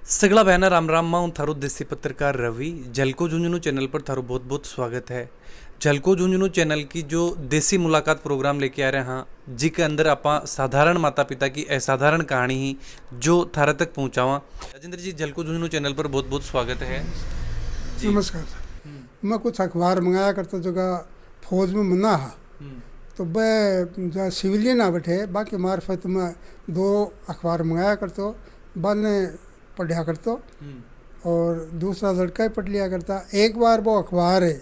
सगला बहना राम राम मां थारो देसी पत्रकार रवि झलको झुंझुनू चैनल पर थारो बहुत बहुत स्वागत है। झलको झुंझुनू चैनल की जो देसी मुलाकात प्रोग्राम लेके आ रहे हैं जी के अंदर आप साधारण माता पिता की असाधारण कहानी ही जो थारे तक पहुंचावा। राजेंद्र जी झलको झुंझुनू चैनल पर बहुत बहुत स्वागत है जी। नमस्कार। मैं कुछ अखबार मंगाया करता जगह फौज में मना है तो वह जो सिविलियन आ बैठे बाकी मार्फत में दो अखबार मंगाया करतो बने पढ़ा करतो और दूसरा लड़का ही पढ़ लिया करता। एक बार वो अखबार है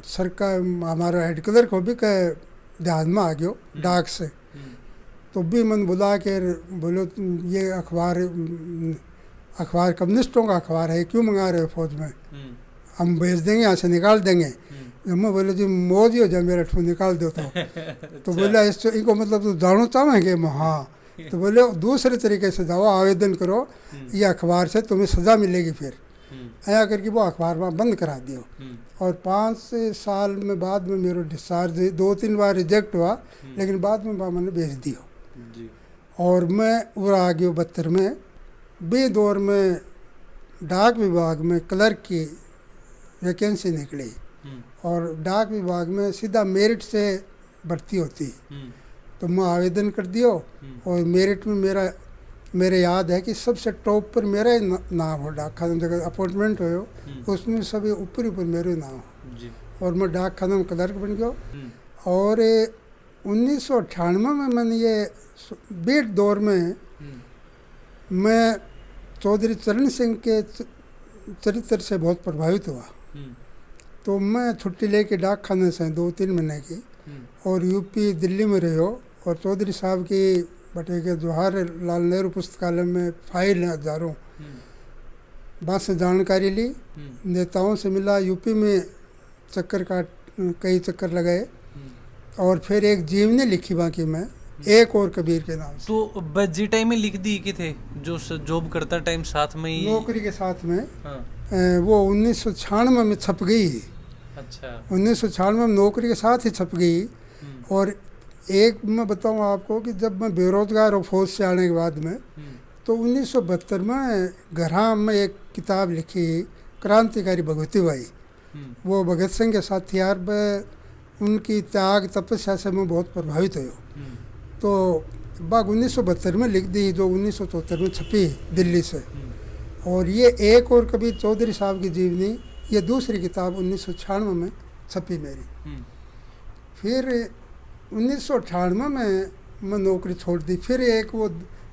सरकार हमारा हेड क्लर्क को भी कह ध्यान में आ गयो डाक से, तो भी मन बुला के बोलो ये अखबार कम्युनिस्टों का अखबार है, क्यों मंगा रहे हो फौज में, हम भेज देंगे यहाँ से निकाल देंगे। मैं बोले जी मौज ही हो जाए मेरा ठू निकाल दो तो बोला इससे इनको मतलब तो जानो चाहेंगे मैं, हाँ तो बोले दूसरे तरीके से जाओ आवेदन करो ये अखबार से तुम्हें सज़ा मिलेगी। फिर ऐसा करके वो अखबार वहाँ बंद करा दियो और 5 साल में बाद में मेरा डिस्चार्ज 2-3 बार रिजेक्ट हुआ लेकिन बाद में मैंने भेज दियो और मैं उड़ा आ गया 72 में। बे दौर में डाक विभाग में क्लर्क की वैकेंसी निकली और डाक विभाग में सीधा मेरिट से भर्ती होती, तो मैं आवेदन कर दियो और मेरिट में मेरे याद है कि सबसे टॉप पर मेरा ही नाम हो। डाक खाना जगह अपॉइंटमेंट हो उसमें सभी ऊपर मेरे नाम हो और मैं डाक खाना में क्लर्क बन गया। और 1998 में मैंने ये बीट दौर में मैं चौधरी चरण सिंह के चरित्र से बहुत प्रभावित हुआ, तो मैं छुट्टी लेके डाक खाने से 2-3 महीने की और यूपी दिल्ली में रहो और चौधरी साहब की बटे के जवाहरलाल नेहरू पुस्तकालय में फाइल है हजारों, बात से जानकारी ली, नेताओं से मिला, यूपी में कई चक्कर लगाए और फिर एक जीवनी लिखी बाकी मैं एक और कबीर के नाम से। तो बजी टाइम में लिख दी कि थे जो जॉब करता टाइम साथ में ही नौकरी के साथ में वो 1996 में छप गई। अच्छा 1996 में नौकरी के साथ ही छप गई। और एक मैं बताऊं आपको कि जब मैं बेरोजगार और फौज से आने के बाद में तो 1972 में घराम में एक किताब लिखी क्रांतिकारी भगवती बाई, वो भगत सिंह के साथ यार उनकी त्याग तपस्या से मैं बहुत प्रभावित हुआ, तो बाग 1972 में लिख दी जो 1974 में छपी दिल्ली से। और ये एक और कबीर चौधरी साहब की जीवनी ये दूसरी किताब 1996 में छपी मेरी। फिर 1998 में मैं नौकरी छोड़ दी। फिर एक वो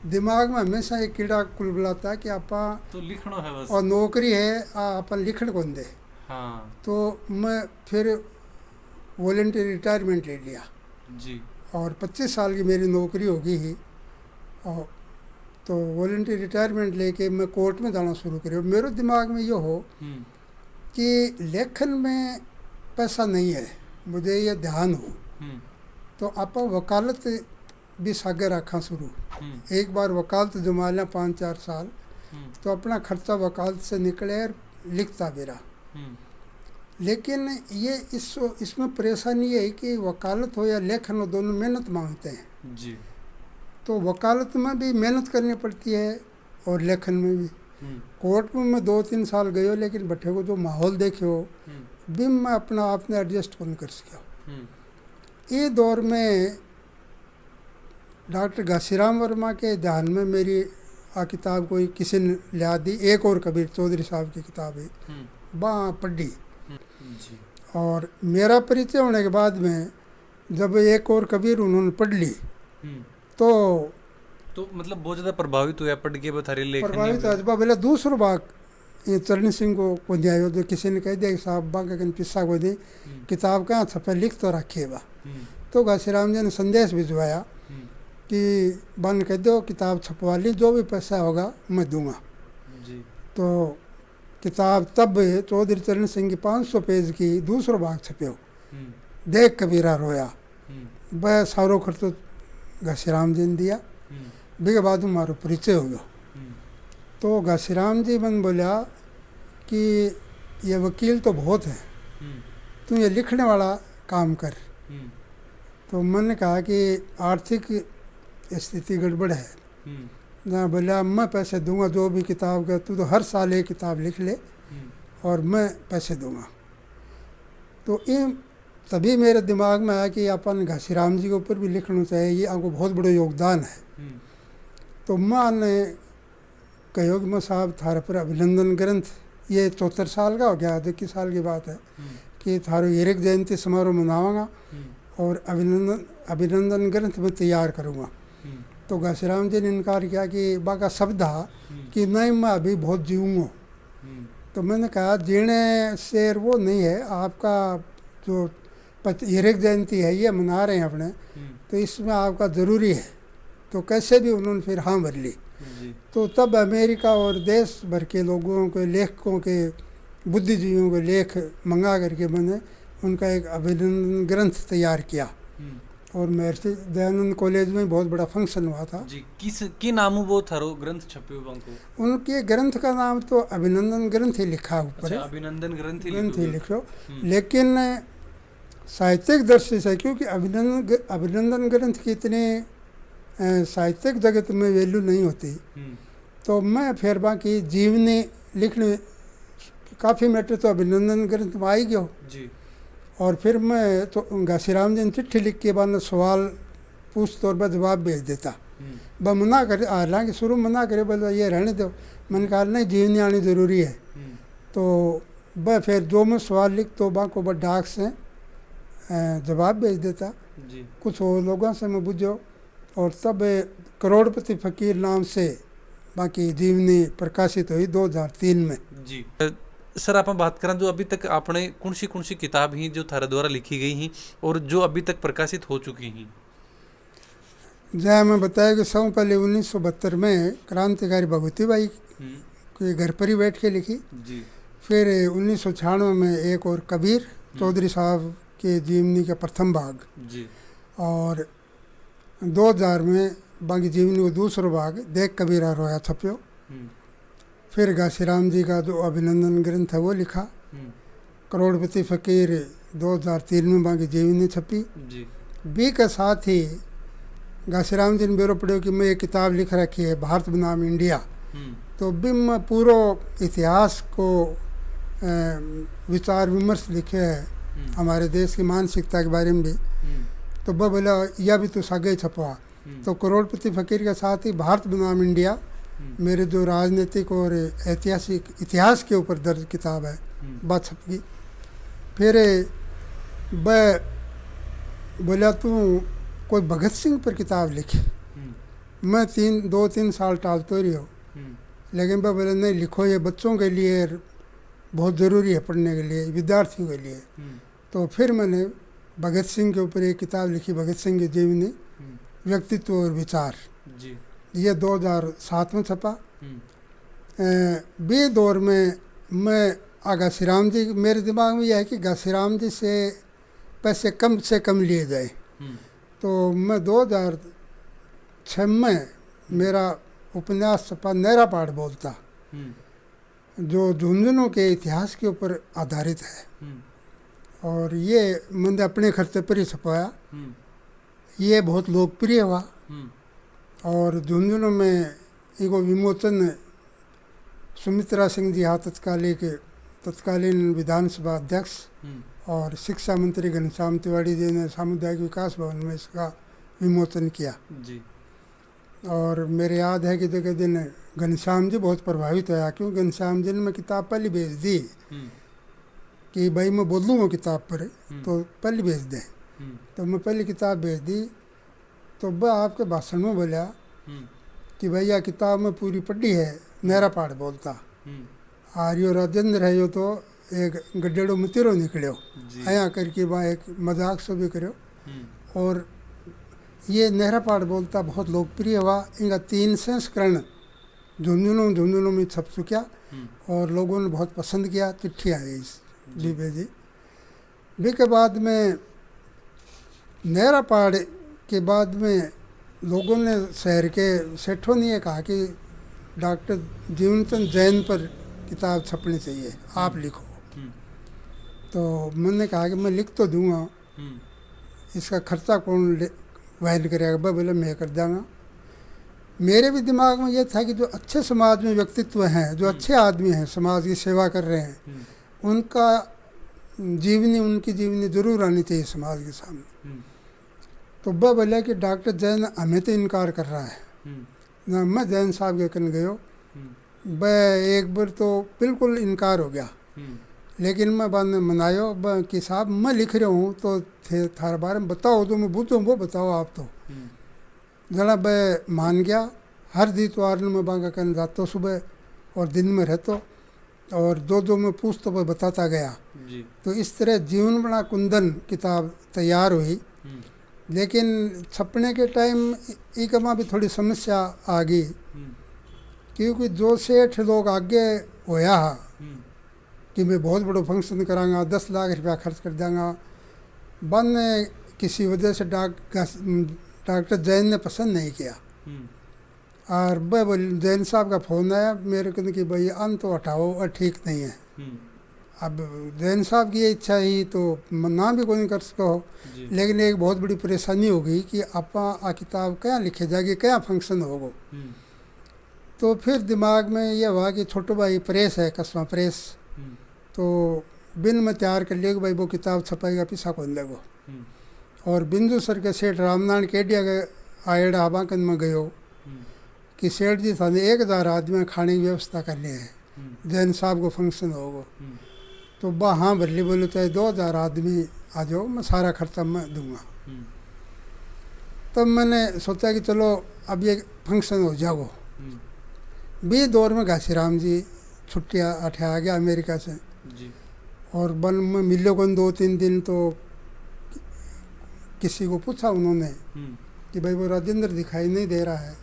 दिमाग में हमेशा एक कीड़ा कुलबलाता कि आपा तो लिखना है बस और नौकरी है अपन लिखण कौन दे। हाँ। तो मैं फिर वॉलंटियर रिटायरमेंट ले लिया जी और 25 साल की मेरी नौकरी हो गई ही और तो वॉलंटियर रिटायरमेंट लेके मैं कोर्ट में जाना शुरू करी। मेरे दिमाग में ये हो कि लेखन में पैसा नहीं है, मुझे ये ध्यान हो, तो आप वकालत भी सागर रखा शुरू। एक बार वकालत जमा लिया 5-4 साल तो अपना खर्चा वकालत से निकले और लिखता भी रहा। लेकिन ये इसमें परेशानी ये है कि वकालत हो या लेखन हो दोनों मेहनत मांगते हैं जी। तो वकालत में भी मेहनत करनी पड़ती है और लेखन में भी। कोर्ट में मैं 2-3 साल गयो लेकिन बटे को जो माहौल देखे हो भी मैं अपना आप ने एडजस्ट नहीं कर सका। ये दौर में डॉक्टर घासीराम वर्मा के ध्यान में मेरी किताब कोई किसी ने लिया दी, एक और कबीर चौधरी साहब की किताब है वहाँ पढ़ी। और मेरा परिचय होने के बाद में जब एक और कबीर उन्होंने पढ़ ली तो मतलब बहुत ज़्यादा प्रभावित हुआ पढ़ के बता रहे प्रभावित अजबा बोला दूसरो बाग ये चरण सिंह को दिया जो किसी ने कह दिया कि साहब बाग का पिस्सा को दी किताब कहाँ छपे लिख तो रखिए बा। तो घासीराम जी ने संदेश भिजवाया कि बन कह दो किताब छपवा ली, जो भी पैसा होगा मैं दूंगा। तो किताब तब चौधरी चरण सिंह की 500 पेज की दूसरो भाग छपे देख कबीरा रोया। वह सारो खर्च घासीराम जी ने दिया। बिके बाद हमारा परिचय हो गया। तो घासीराम जी मन बोलिया कि ये वकील तो बहुत है, तू ये लिखने वाला काम कर। तो मैंने कहा कि आर्थिक स्थिति गड़बड़ है, जहाँ बोला मैं पैसे दूंगा जो भी किताब का, तू तो हर साल एक किताब लिख ले और मैं पैसे दूंगा। तो ये तभी मेरे दिमाग में आया कि अपन घासीराम जी के ऊपर भी लिखना चाहिए, ये आपको बहुत बड़ा योगदान है। तो मैंने कहो कि मैं साहब थारे पर अभिनंदन ग्रंथ, ये 74 साल का हो गया, 21 साल की बात है, कि थारो हीरक जयंती समारोह मनाऊंगा और अभिनंदन ग्रंथ में तैयार करूँगा। तो घासीराम जी ने इनकार किया कि बाका शब्द था कि नहीं मैं अभी बहुत जीऊँगा। तो मैंने कहा जीने से वो नहीं है, आपका जो हीरक जयंती है ये मना रहे हैं अपने, तो इसमें आपका ज़रूरी है। तो कैसे भी उन्होंने फिर हाँ भर ली। तो तब अमेरिका और देश भर के लोगों के, लेखकों के, बुद्धिजीवियों के लेख मंगा करके मैंने उनका एक अभिनंदन ग्रंथ तैयार किया और महर्षि दयानंद कॉलेज में बहुत बड़ा फंक्शन हुआ था जी। की नामू वो थारो ग्रंथ छपे हो बांको? उनके ग्रंथ का नाम तो अभिनंदन ग्रंथ ही लिखा ऊपर है। अभिनंदन ग्रंथ ही लिखो, लेकिन साहित्यिक दृष्टि से, क्योंकि अभिनंदन ग्रंथ की इतने साहित्यिक जगत में वैल्यू नहीं होती, तो मैं फिर बाकी जीवनी लिखने काफ़ी मैटर तो अभिनंदन ग्रंथ में आई गयो जी। और फिर मैं तो घासीराम जी ने चिट्ठी लिख के बाद सवाल पूछ तौर पर जवाब भेज देता। वह मना करे, हालांकि शुरू मना करे, बोले ये रहने दो। मैंने कहा नहीं जीवनी आनी ज़रूरी है। तो वह फिर जो मैं सवाल लिख तो वहाँ को बस डाक से जवाब भेज देता जी। कुछ और लोगों से मैं बुझो, और तब करोड़पति फ़कीर नाम से बाकी जीवनी प्रकाशित हुई 2003 में जी। सर आप बात करें जो अभी तक आपने कौन सी किताब ही जो थारे द्वारा लिखी गई हैं और जो अभी तक प्रकाशित हो चुकी हैं? जहाँ मैं बताया कि सब पहले 1972 में क्रांतिकारी भगवती बाई के घर पर ही बैठ के लिखी जी। फिर 1996 में एक और कबीर चौधरी साहब के जीवनी का प्रथम भाग जी। और 2000 में बाकी जीवनी का दूसरा भाग देख कबीरा रोया छप्यो। फिर घासीराम जी का जो अभिनंदन ग्रंथ है वो लिखा। करोड़पति फ़कीर 2003 में बाकी जीवनी छपी जी। बी के साथ ही घासीराम जी ने बेरो पढ़ो कि मैं एक किताब लिख रखी है भारत बनाम इंडिया। तो भी मैं पूरा इतिहास को विचार विमर्श लिखे है, हमारे देश की मानसिकता के बारे में भी। तो वह बोला यह भी तो सागे छपवा। तो करोड़पति फ़कीर के साथ ही भारत बनाम इंडिया मेरे जो राजनीतिक और ऐतिहासिक इतिहास के ऊपर दर्ज किताब है वह छप गई। फिर वह बोला तू कोई भगत सिंह पर किताब लिखी। मैं 2-3 साल टालते रही हो, लेकिन वह बोले नहीं लिखो, ये बच्चों के लिए बहुत ज़रूरी है, पढ़ने के लिए, विद्यार्थियों के लिए। तो फिर मैंने भगत सिंह के ऊपर एक किताब लिखी, भगत सिंह की जीवनी व्यक्तित्व और विचार जी। ये 2007 में छपा। बी दौर में मैं घासीराम जी, मेरे दिमाग में यह है कि घासीराम जी से पैसे कम से कम लिए जाए। तो मैं 2006 में मेरा उपन्यास छपा नहरा पहाड़ बोलता, जो झुंझुनों के इतिहास के ऊपर आधारित है। और ये मैंने अपने खर्चे पर ही छपाया। ये बहुत लोकप्रिय हुआ और झुंझुनों में इनको विमोचन सुमित्रा सिंह जी हाँ तत्कालीन विधानसभा अध्यक्ष और शिक्षा मंत्री घनश्याम तिवारी जी ने सामुदायिक विकास भवन में इसका विमोचन किया जी। और मेरे याद है कि जगह दिन घनश्याम जी बहुत प्रभावित हुआ, क्योंकि घनश्याम जी ने मैं किताब पहले भेज दी कि भाई मैं बोलूँगा किताब पर, तो पहले भेज दें। तो मैं पहली किताब भेज दी। तो वह आपके भाषण में बोला कि भैया किताब में पूरी पढ़ी है, नहरा पहाड़ बोलता आर्यो राजेंद्र है, यो तो एक गड्ढेड़ो मतिरो निकलो आया करके वहाँ एक मजाक से भी करो। और ये नहरा पहाड़ बोलता बहुत लोकप्रिय हुआ। इनका 3 संस्करण झुंझुनों में छप चुका और लोगों ने बहुत पसंद किया। चिट्ठी आई इस जी। बी के बाद में नहरा पहाड़ के बाद में लोगों ने शहर के सेठों ने ये कहा कि डॉक्टर जीवनचंद जैन पर किताब छपनी चाहिए, आप लिखो। तो मैंने कहा कि मैं लिख तो दूंगा, इसका खर्चा कौन वहन करेगा? बोले मैं कर दूँगा। मेरे भी दिमाग में ये था कि जो अच्छे समाज में व्यक्तित्व हैं, जो अच्छे आदमी हैं, समाज की सेवा कर रहे हैं, उनका उनकी जीवनी जरूर आनी चाहिए समाज के सामने। तो वह बोला कि डॉक्टर जैन हमें तो इनकार कर रहा है ना। मैं जैन साहब के कन गयो, वह एक बार तो बिल्कुल इनकार हो गया, लेकिन मैं बाद में मनायो कि साहब मैं लिख रहा हूँ तो थारे बारे में बताओ, जो मैं बूझूँ वो बताओ आप। तो जरा वह मान गया। हर दितवार में बांगा कन जातो सुबह और दिन में रहतो, और जो मैं पूछतो वह बताता गया जी। तो इस तरह जीवन बड़ा कुंदन किताब तैयार हुई। लेकिन छपने के टाइम एक में भी थोड़ी समस्या आ गई, क्योंकि जो सेठ लोग आगे होया कि मैं बहुत बड़ा फंक्शन करांगा, 10 लाख रुपया खर्च कर देंगा, बन किसी वजह से डॉक्टर जैन ने पसंद नहीं किया। और वह जैन साहब का फ़ोन आया मेरे को कि भाई अंत तो हटाओ और ठीक नहीं है। अब जैन साहब की ये इच्छा ही तो ना भी कोई कर सको, लेकिन एक बहुत बड़ी परेशानी हो गई कि आपा आ किताब क्या लिखे जाएगी, क्या फंक्शन होगा। तो फिर दिमाग में यह हुआ कि छोटो भाई प्रेस है, कस्बा प्रेस, तो बिन में तैयार कर लिया कि भाई वो किताब छपाएगा, पिसा कौन लेगो। और बिंदु सर के सेठ रामनारायण केडिया के आयड़ा आबाकन में गयो कि सेठ जी थाने 1000 आदमी खाने की व्यवस्था कर लिए है, जैन साहब को फंक्शन होगा। तो बा हाँ भरली बोलो चाहे 2000 आदमी आ जाओ, मैं सारा खर्चा मैं दूंगा। तब मैंने सोचा कि चलो अब ये फंक्शन हो जाओ। बी दौर में घासीराम जी छुट्टियाँ अठे आ गया अमेरिका से जी। और बन में मिलो कौन 2-3 दिन, तो किसी को पूछा उन्होंने कि भाई वो राजेंद्र दिखाई नहीं दे रहा है।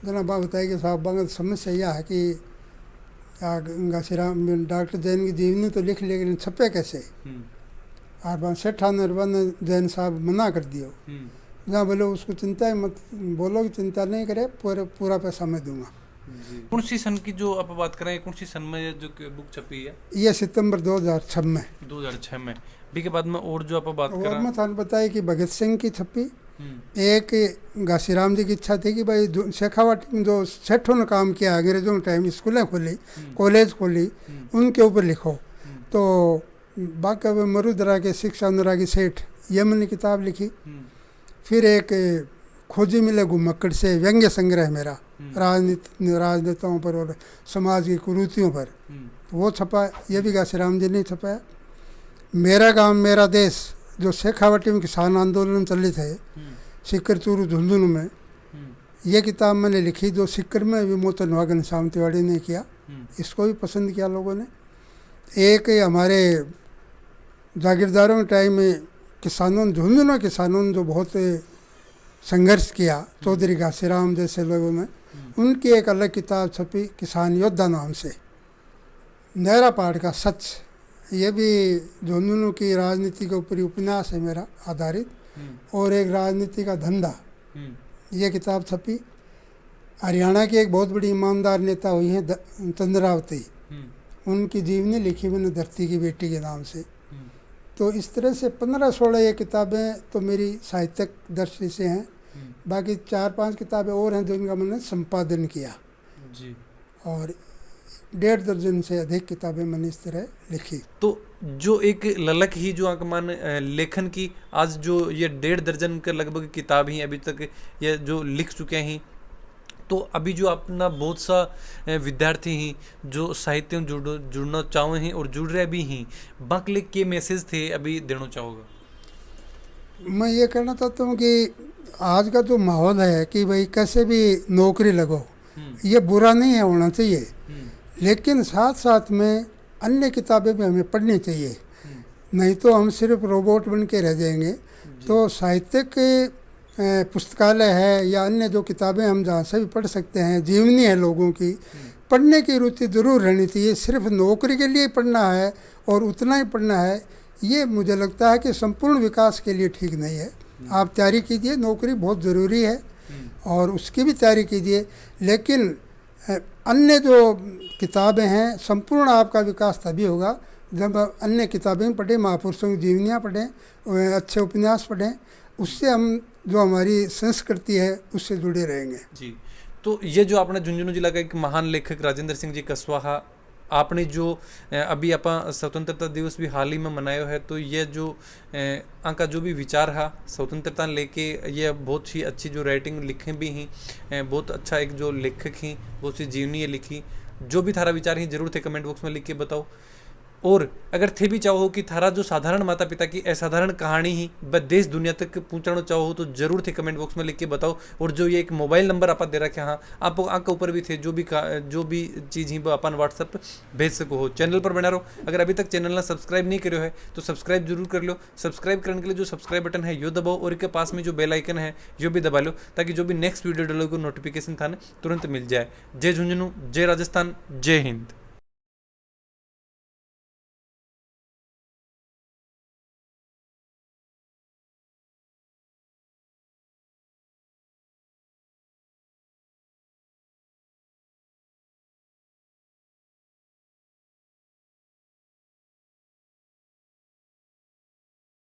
जना बात बताया कि साहब बांग समस्या यह है कि घासीराम डॉक्टर जैन की जीवनी तो लिख लेकिन छपे कैसे। और बन सेठा ने जैन साहब मना कर दियो, जहाँ बोलो उसको चिंता है मत, बोलो कि चिंता नहीं करे, पूरा पैसा मैं दूंगा। कौन सी सन की जो आप बात कर रहे हैं, कौन सी सन में जो बुक छपी है? ये सितंबर 2006 में। 2006 में भी के बाद में और जो आप बात कर रहे हैं, मैं थाने बताया कि भगत सिंह की छपी। एक घासीराम जी की इच्छा थी कि भाई शेखावाटी में जो सेठों ने काम किया अंग्रेजों के टाइम, स्कूलें खोली, कॉलेज खोली, उनके ऊपर लिखो। तो बाकी मरुदरा के शिक्षा अनुरागी सेठ, ये मैंने किताब लिखी। फिर एक खोजी मिले घुमक्कड़ से व्यंग्य संग्रह मेरा राजनेताओं पर और समाज की कुरीतियों पर, वो छपा। ये भी घासीराम जी ने छपाया। मेरा गांव मेरा देश, जो शेखावाटी में किसान आंदोलन चले थे सिक्कर चूरू झुंझुनू में, ये किताब मैंने लिखी, जो सिक्कर में भी मोतन वागन श्याम तिवारी ने किया। इसको भी पसंद किया लोगों ने। एक हमारे जागीरदारों के टाइम में झुंझुनू किसानों ने जो बहुत संघर्ष किया, चौधरी घासीराम जैसे लोगों ने, उनकी एक अलग किताब छपी किसान योद्धा नाम से, नहरा पहाड़ का सच। ये भी झुंझुनू की राजनीति के ऊपर उपन्यास है मेरा आधारित, और एक राजनीति का धंधा, ये किताब छपी। हरियाणा की एक बहुत बड़ी ईमानदार नेता हुई हैं चंद्रावती, उनकी जीवनी लिखी मैंने धरती की बेटी के नाम से। तो इस तरह से 15-16 ये किताबें तो मेरी साहित्यिक दृष्टि से हैं। बाकी 4-5 किताबें और हैं जिनका मैंने संपादन किया जी। और 1.5 दर्जन से अधिक किताबें मैंने इस तरह लिखी। तो जो एक ललक ही जो आकमान लेखन की, आज जो ये 1.5 दर्जन के लगभग किताब ही अभी तक ये जो लिख चुके हैं, तो अभी जो अपना बहुत सा विद्यार्थी हैं जो साहित्य में जुड़ना चाहो हैं और जुड़ रहे भी हैं, बाकी के मैसेज थे अभी देना चाहोगा? मैं ये कहना चाहता हूँ कि आज का जो माहौल है कि भाई कैसे भी नौकरी लगो, ये बुरा नहीं है, होना चाहिए, लेकिन साथ साथ में अन्य किताबें भी हमें पढ़नी चाहिए, नहीं तो हम सिर्फ रोबोट बन के रह जाएंगे। तो साहित्यिक पुस्तकालय है या अन्य जो किताबें हम जहाँ से भी पढ़ सकते हैं, जीवनी है लोगों की, पढ़ने की रुचि ज़रूर रहनी चाहिए। सिर्फ नौकरी के लिए पढ़ना है और उतना ही पढ़ना है, ये मुझे लगता है कि संपूर्ण विकास के लिए ठीक नहीं है। आप तैयारी कीजिए, नौकरी बहुत ज़रूरी है और उसकी भी तैयारी कीजिए, लेकिन अन्य जो किताबें हैं, संपूर्ण आपका विकास तभी होगा जब अन्य किताबें पढ़ें, महापुरुषों की जीवनियाँ पढ़ें, अच्छे उपन्यास पढ़ें, उससे हम जो हमारी संस्कृति है उससे जुड़े रहेंगे जी। तो ये जो आपने झुंझुनू जिला का एक महान लेखक राजेंद्र सिंह जी कस्वाहा, आपने जो अभी आप स्वतंत्रता दिवस भी हाल ही में मनायो है, तो ये जो आका जो भी विचार है स्वतंत्रता लेके, ये बहुत ही अच्छी जो राइटिंग लिखे भी हैं, बहुत अच्छा एक जो लेखक हैं, बहुत सी जीवनी लिखी। जो भी थारा विचार हैं जरूर थे कमेंट बॉक्स में लिख के बताओ। और अगर थे भी चाहो कि थारा जो साधारण माता पिता की असाधारण कहानी ही बस देश दुनिया तक पहुंचाना चाहो तो जरूर थे कमेंट बॉक्स में लिख के बताओ। और जो ये एक मोबाइल नंबर आप दे रखे हाँ, आप आँख के ऊपर भी थे, जो भी चीज़ ही वो अपन व्हाट्सएप भेज सको हो। चैनल पर बना रहो, अगर अभी तक चैनल ना सब्सक्राइब नहीं करो है तो सब्सक्राइब जरूर कर लो। सब्सक्राइब करने के लिए जो सब्सक्राइब बटन है यो दबाओ, और इसके पास में जो बेल आइकन है यो भी दबा लो, ताकि जो भी नेक्स्ट वीडियो डालो को नोटिफिकेशन था ना तुरंत मिल जाए। जय झुंझुनू, जय राजस्थान, जय हिंद।